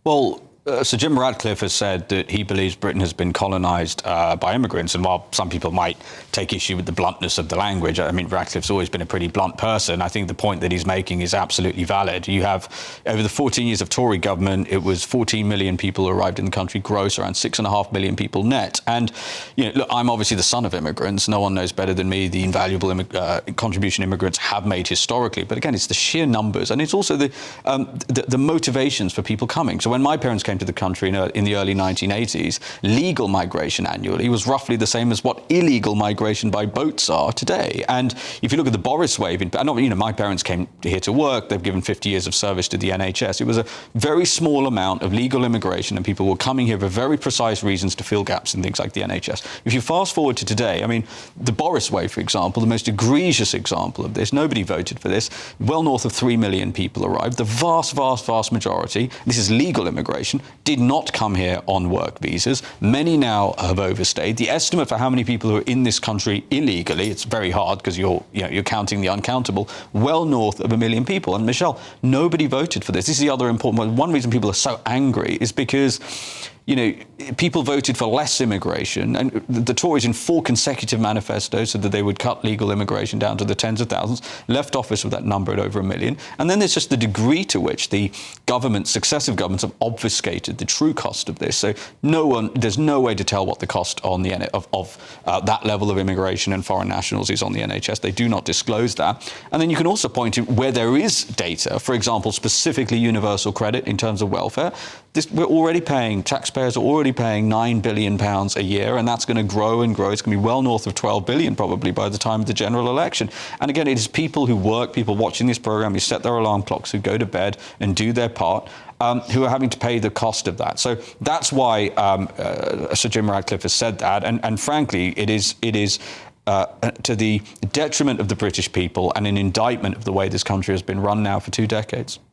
Well, Sir Jim Ratcliffe has said that he believes Britain has been colonised by immigrants. And while some people might take issue with the bluntness of the language, I mean, Ratcliffe's always been a pretty blunt person. I think the point that he's making is absolutely valid. You have, over the 14 years of Tory government, it was 14 million people who arrived in the country gross, around 6.5 million people net. And, you know, look, I'm obviously the son of immigrants. No one knows better than me the invaluable contribution immigrants have made historically. But again, it's the sheer numbers. And it's also the motivations for people coming. So when my parents came to the country in the early 1980s, legal migration annually was roughly the same as what illegal migration by boats are today. And if you look at the Boris wave, my parents came here to work, they've given 50 years of service to the NHS. It was a very small amount of legal immigration, and people were coming here for very precise reasons to fill gaps in things like the NHS. If you fast forward to today, I mean, the Boris wave, for example, the most egregious example of this, nobody voted for this, well north of 3 million people arrived. The vast majority, this is legal immigration, did not come here on work visas. Many now have overstayed. The estimate for how many people who are in this country illegally, it's very hard because you're counting the uncountable, well north of 1 million people. And Michelle, nobody voted for this. This is the other important one. One reason people are so angry is because people voted for less immigration, and the Tories in 4 consecutive manifestos said that they would cut legal immigration down to the tens of thousands, left office with that number at over 1 million. And then there's just the degree to which the successive governments have obfuscated the true cost of this. So there's no way to tell what the cost on that level of immigration and foreign nationals is on the NHS. They do not disclose that. And then you can also point to where there is data, for example, specifically universal credit in terms of welfare. We're already paying, taxpayers are already paying £9 billion a year, and that's going to grow and grow. It's going to be well north of 12 billion probably by the time of the general election. And again, it is people who work, people watching this program, who set their alarm clocks, who go to bed and do their part, who are having to pay the cost of that. So that's why Sir Jim Ratcliffe has said that. And frankly, it is to the detriment of the British people and an indictment of the way this country has been run now for 2 decades.